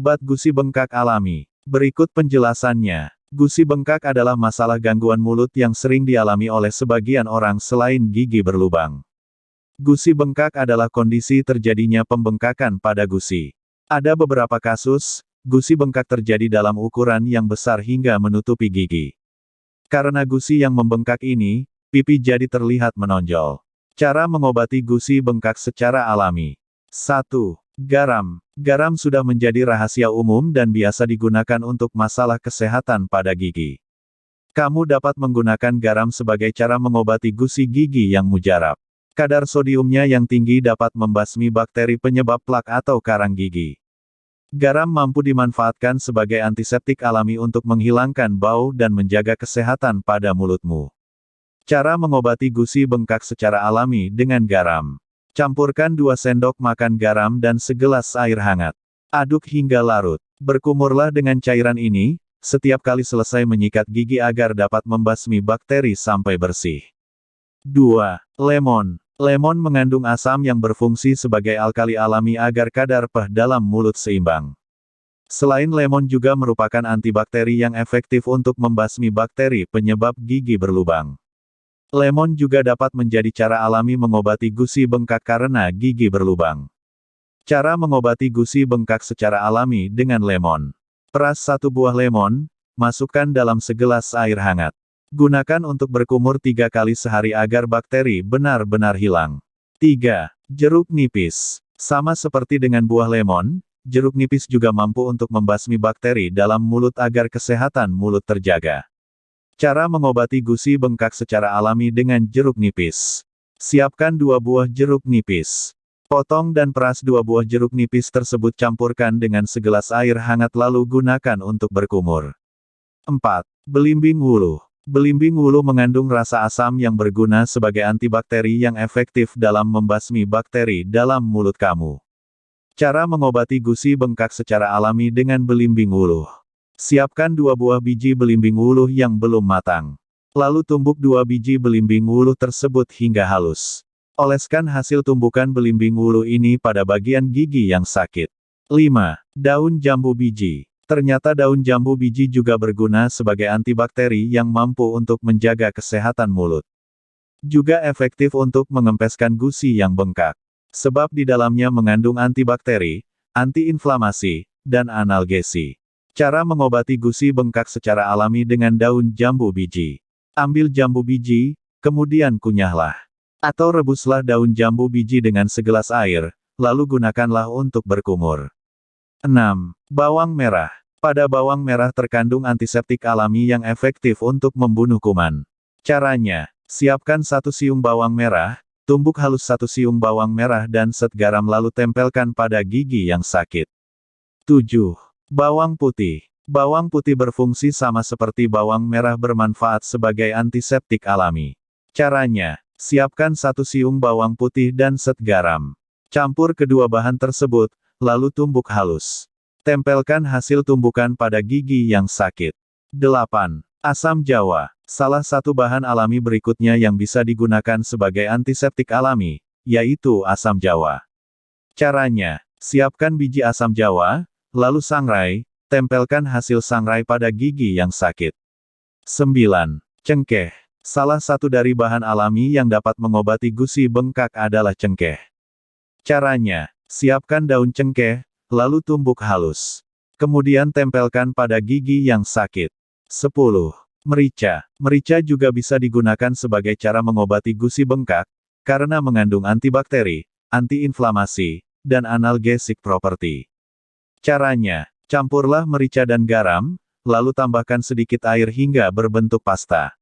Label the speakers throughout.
Speaker 1: Obat gusi bengkak alami. Berikut penjelasannya. Gusi bengkak adalah masalah gangguan mulut yang sering dialami oleh sebagian orang selain gigi berlubang. Gusi bengkak adalah kondisi terjadinya pembengkakan pada gusi. Ada beberapa kasus, gusi bengkak terjadi dalam ukuran yang besar hingga menutupi gigi. Karena gusi yang membengkak ini, pipi jadi terlihat menonjol. Cara mengobati gusi bengkak secara alami. 1. Garam. Garam sudah menjadi rahasia umum dan biasa digunakan untuk masalah kesehatan pada gigi. Kamu dapat menggunakan garam sebagai cara mengobati gusi gigi yang mujarab. Kadar sodiumnya yang tinggi dapat membasmi bakteri penyebab plak atau karang gigi. Garam mampu dimanfaatkan sebagai antiseptik alami untuk menghilangkan bau dan menjaga kesehatan pada mulutmu. Cara mengobati gusi bengkak secara alami dengan garam. Campurkan 2 sendok makan garam dan segelas air hangat. Aduk hingga larut. Berkumurlah dengan cairan ini, setiap kali selesai menyikat gigi agar dapat membasmi bakteri sampai bersih. 2. Lemon. Lemon mengandung asam yang berfungsi sebagai alkali alami agar kadar pH dalam mulut seimbang. Selain lemon juga merupakan antibakteri yang efektif untuk membasmi bakteri penyebab gigi berlubang. Lemon juga dapat menjadi cara alami mengobati gusi bengkak karena gigi berlubang. Cara mengobati gusi bengkak secara alami dengan lemon. Peras 1 buah lemon, masukkan dalam segelas air hangat. Gunakan untuk berkumur 3 kali sehari agar bakteri benar-benar hilang. 3. Jeruk nipis. Sama seperti dengan buah lemon, jeruk nipis juga mampu untuk membasmi bakteri dalam mulut agar kesehatan mulut terjaga. Cara mengobati gusi bengkak secara alami dengan jeruk nipis. Siapkan 2 buah jeruk nipis. Potong dan peras 2 buah jeruk nipis tersebut, campurkan dengan segelas air hangat lalu gunakan untuk berkumur. 4. Belimbing wuluh. Belimbing wuluh mengandung rasa asam yang berguna sebagai antibakteri yang efektif dalam membasmi bakteri dalam mulut kamu. Cara mengobati gusi bengkak secara alami dengan belimbing wuluh. Siapkan 2 buah biji belimbing wuluh yang belum matang. Lalu tumbuk 2 biji belimbing wuluh tersebut hingga halus. Oleskan hasil tumbukan belimbing wuluh ini pada bagian gigi yang sakit. 5. Daun jambu biji. Ternyata daun jambu biji juga berguna sebagai antibakteri yang mampu untuk menjaga kesehatan mulut. Juga efektif untuk mengempeskan gusi yang bengkak. Sebab di dalamnya mengandung antibakteri, antiinflamasi, dan analgesi. Cara mengobati gusi bengkak secara alami dengan daun jambu biji. Ambil jambu biji, kemudian kunyahlah. Atau rebuslah daun jambu biji dengan segelas air, lalu gunakanlah untuk berkumur. 6. Bawang merah. Pada bawang merah terkandung antiseptik alami yang efektif untuk membunuh kuman. Caranya, siapkan 1 siung bawang merah, tumbuk halus 1 siung bawang merah dan set garam lalu tempelkan pada gigi yang sakit. 7. Bawang putih. Bawang putih berfungsi sama seperti bawang merah, bermanfaat sebagai antiseptik alami. Caranya, siapkan 1 siung bawang putih dan set garam. Campur kedua bahan tersebut, lalu tumbuk halus. Tempelkan hasil tumbukan pada gigi yang sakit. 8. Asam jawa. Salah satu bahan alami berikutnya yang bisa digunakan sebagai antiseptik alami, yaitu asam jawa. Caranya, siapkan biji asam jawa, lalu sangrai, tempelkan hasil sangrai pada gigi yang sakit. 9. Cengkeh. Salah satu dari bahan alami yang dapat mengobati gusi bengkak adalah cengkeh. Caranya, siapkan daun cengkeh, lalu tumbuk halus. Kemudian tempelkan pada gigi yang sakit. 10. Merica. Merica juga bisa digunakan sebagai cara mengobati gusi bengkak, karena mengandung antibakteri, antiinflamasi, dan analgesik properti. Caranya, campurlah merica dan garam, lalu tambahkan sedikit air hingga berbentuk pasta.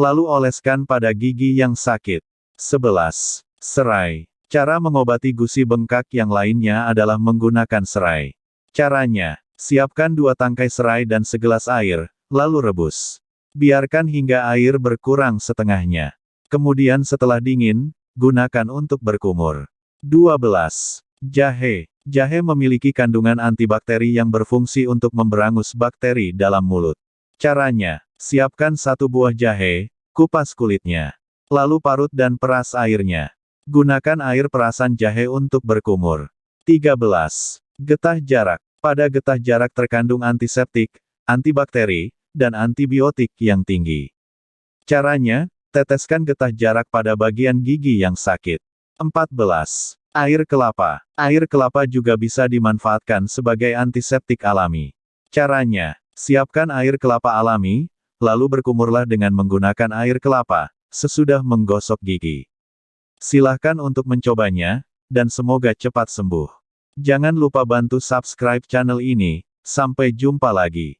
Speaker 1: Lalu oleskan pada gigi yang sakit. 11. Serai. Cara mengobati gusi bengkak yang lainnya adalah menggunakan serai. Caranya, siapkan 2 tangkai serai dan segelas air, lalu rebus. Biarkan hingga air berkurang setengahnya. Kemudian setelah dingin, gunakan untuk berkumur. 12. Jahe. Jahe memiliki kandungan antibakteri yang berfungsi untuk memberangus bakteri dalam mulut. Caranya, siapkan 1 buah jahe, kupas kulitnya. Lalu parut dan peras airnya. Gunakan air perasan jahe untuk berkumur. 13. Getah jarak. Pada getah jarak terkandung antiseptik, antibakteri, dan antibiotik yang tinggi. Caranya, teteskan getah jarak pada bagian gigi yang sakit. 14. Air kelapa. Air kelapa juga bisa dimanfaatkan sebagai antiseptik alami. Caranya, siapkan air kelapa alami, lalu berkumurlah dengan menggunakan air kelapa, sesudah menggosok gigi. Silahkan untuk mencobanya, dan semoga cepat sembuh. Jangan lupa bantu subscribe channel ini, sampai jumpa lagi.